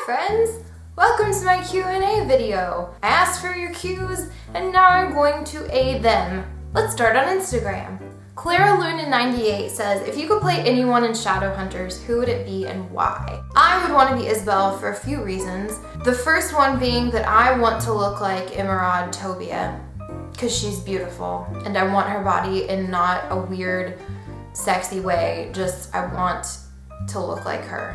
friends! Welcome to my Q&A video. I asked for your Q's and now I'm going to aid them. Let's start on Instagram. Clara Luna 98 says, if you could play anyone in Shadowhunters, who would it be and why? I would want to be Isabel for a few reasons. The first one being that I want to look like Emerald Tobia because she's beautiful and I want her body in not a weird, sexy way. Just I want to look like her.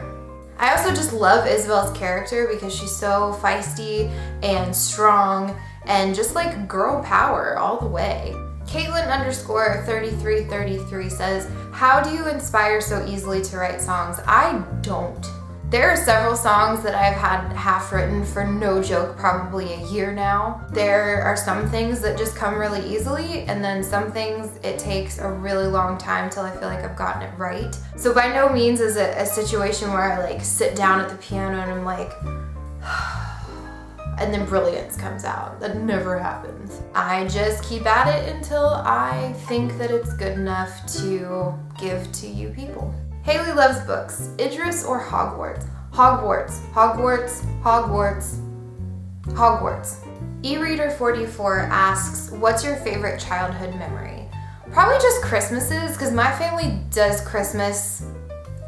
I also just love Isabel's character because she's so feisty and strong and just like girl power all the way. Caitlin_3333 says, how do you inspire so easily to write songs? I don't. There are several songs that I've had half written for no joke probably a year now. There are some things that just come really easily and then some things it takes a really long time till I feel like I've gotten it right. So by no means is it a situation where I like sit down at the piano and I'm like, and then brilliance comes out. That never happens. I just keep at it until I think that it's good enough to give to you people. Haley loves books. Idris or Hogwarts? Hogwarts. Hogwarts. Hogwarts. Hogwarts. eReader44 asks, what's your favorite childhood memory? Probably just Christmases, because my family does Christmas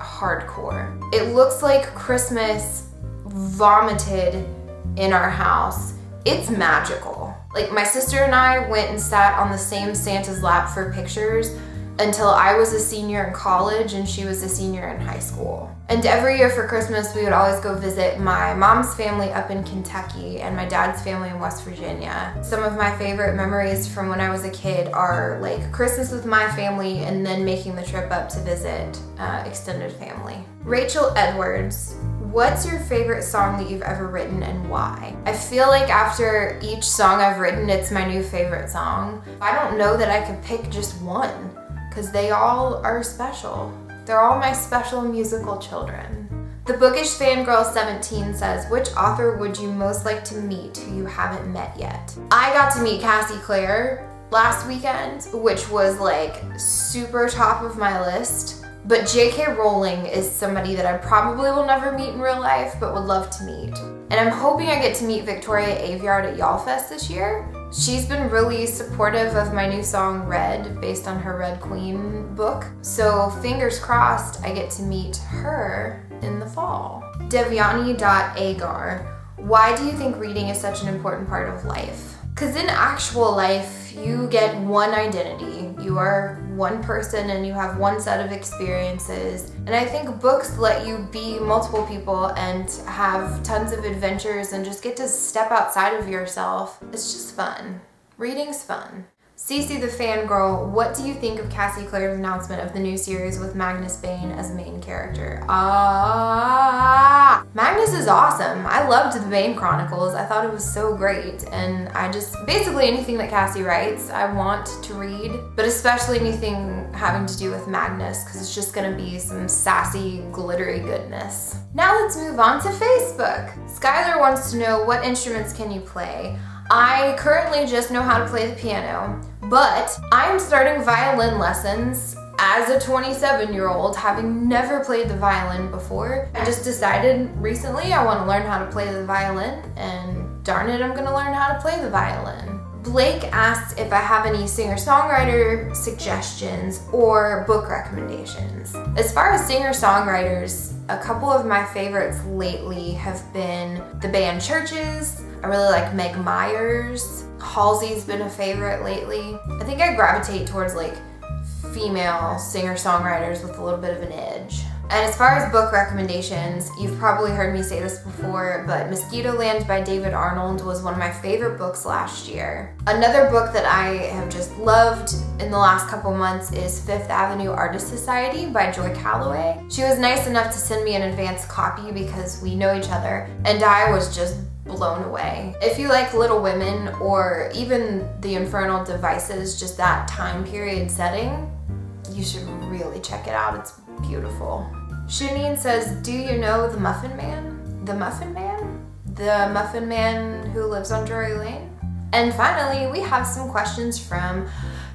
hardcore. It looks like Christmas vomited in our house. It's magical. Like my sister and I went and sat on the same Santa's lap for pictures until I was a senior in college and she was a senior in high school. And every year for Christmas, we would always go visit my mom's family up in Kentucky and my dad's family in West Virginia. Some of my favorite memories from when I was a kid are like Christmas with my family and then making the trip up to visit extended family. Rachel Edwards, what's your favorite song that you've ever written and why? I feel like after each song I've written, it's my new favorite song. I don't know that I could pick just one, because they all are special. They're all my special musical children. The Bookish Fangirl 17 says, which author would you most like to meet who you haven't met yet? I got to meet Cassie Clare last weekend, which was like super top of my list. But J.K. Rowling is somebody that I probably will never meet in real life, but would love to meet. And I'm hoping I get to meet Victoria Aveyard at YALLFest this year. She's been really supportive of my new song Red, based on her Red Queen book. So fingers crossed I get to meet her in the fall. Devyani.agar, why do you think reading is such an important part of life? Because in actual life, you get one identity. You are one person and you have one set of experiences. And I think books let you be multiple people and have tons of adventures and just get to step outside of yourself. It's just fun. Reading's fun. Cece the Fangirl, what do you think of Cassie Clare's announcement of the new series with Magnus Bane as a main character? Magnus is awesome. I loved the Bane Chronicles. I thought it was so great. And I just, basically anything that Cassie writes, I want to read. But especially anything having to do with Magnus, because it's just gonna be some sassy, glittery goodness. Now let's move on to Facebook. Skylar wants to know, what instruments can you play? I currently just know how to play the piano, but I'm starting violin lessons as a 27-year-old, having never played the violin before. I just decided recently I want to learn how to play the violin, and darn it, I'm gonna learn how to play the violin. Blake asked if I have any singer-songwriter suggestions or book recommendations. As far as singer-songwriters, a couple of my favorites lately have been the band Churches. I really like Meg Myers. Halsey's been a favorite lately. I think I gravitate towards like female singer-songwriters with a little bit of an edge. And as far as book recommendations, you've probably heard me say this before, but Mosquitoland by David Arnold was one of my favorite books last year. Another book that I have just loved in the last couple months is Fifth Avenue Artist Society by Joy Calloway. She was nice enough to send me an advance copy because we know each other, and I was just blown away. If you like Little Women or even The Infernal Devices, just that time period setting, you should really check it out. It's beautiful. Shanine says, do you know the Muffin Man? The Muffin Man? The Muffin Man who lives on Drury Lane? And finally, we have some questions from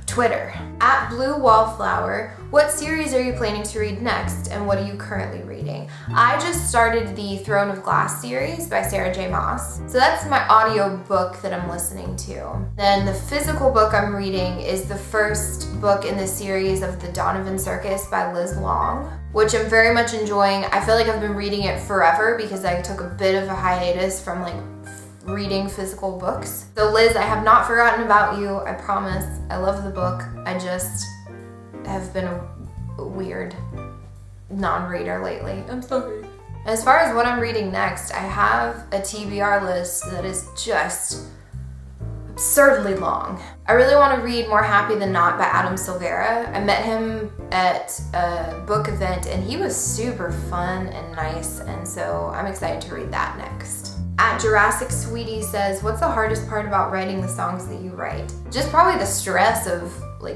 Twitter. At Blue Wallflower, What series are you planning to read next, and what are you currently reading? I just started the Throne of Glass series by Sarah J. Maas. So that's my audio book that I'm listening to. Then the physical book I'm reading is the first book in the series of The Donovan Circus by Liz Long, which I'm very much enjoying. I feel like I've been reading it forever because I took a bit of a hiatus from reading physical books. So Liz, I have not forgotten about you, I promise. I love the book. I just have been a weird non-reader lately. I'm sorry. As far as what I'm reading next, I have a TBR list that is just absurdly long. I really want to read More Happy Than Not by Adam Silvera. I met him at a book event and he was super fun and nice, and so I'm excited to read that next. At Jurassic Sweetie says, what's the hardest part about writing the songs that you write? Just probably the stress of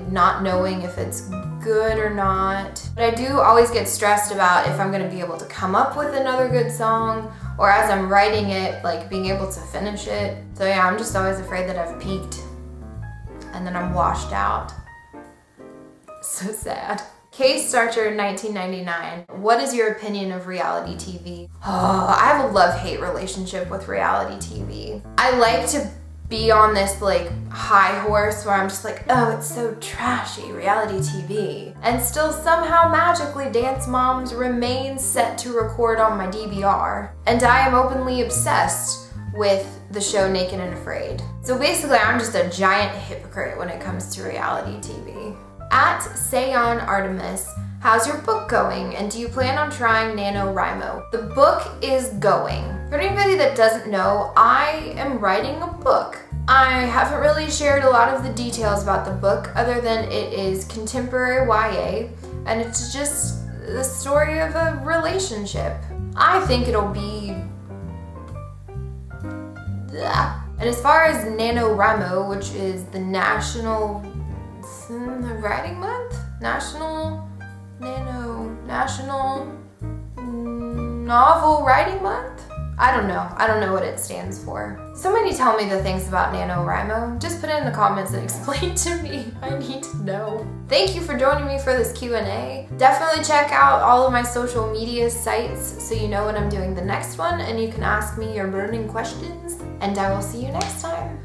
not knowing if it's good or not. But I do always get stressed about if I'm gonna be able to come up with another good song, or as I'm writing it, being able to finish it. So yeah, I'm just always afraid that I've peaked and then I'm washed out. So sad. Case Starcher 1999. What is your opinion of reality TV? Oh, I have a love-hate relationship with reality TV. I like to be on this high horse where I'm just oh, it's so trashy, reality TV. And still somehow magically Dance Moms remains set to record on my DVR. And I am openly obsessed with the show Naked and Afraid. So basically I'm just a giant hypocrite when it comes to reality TV. At Seon Artemis, how's your book going, and do you plan on trying NaNoWriMo? The book is going. For anybody that doesn't know, I am writing a book. I haven't really shared a lot of the details about the book other than it is contemporary YA, and it's just the story of a relationship. I think it'll be... And as far as NaNoWriMo, which is the National Writing Month? National Novel Writing Month? I don't know what it stands for. Somebody tell me the things about NaNoWriMo. Just put it in the comments and explain to me. I need to know. Thank you for joining me for this Q&A. Definitely check out all of my social media sites so you know when I'm doing the next one, and you can ask me your burning questions, and I will see you next time.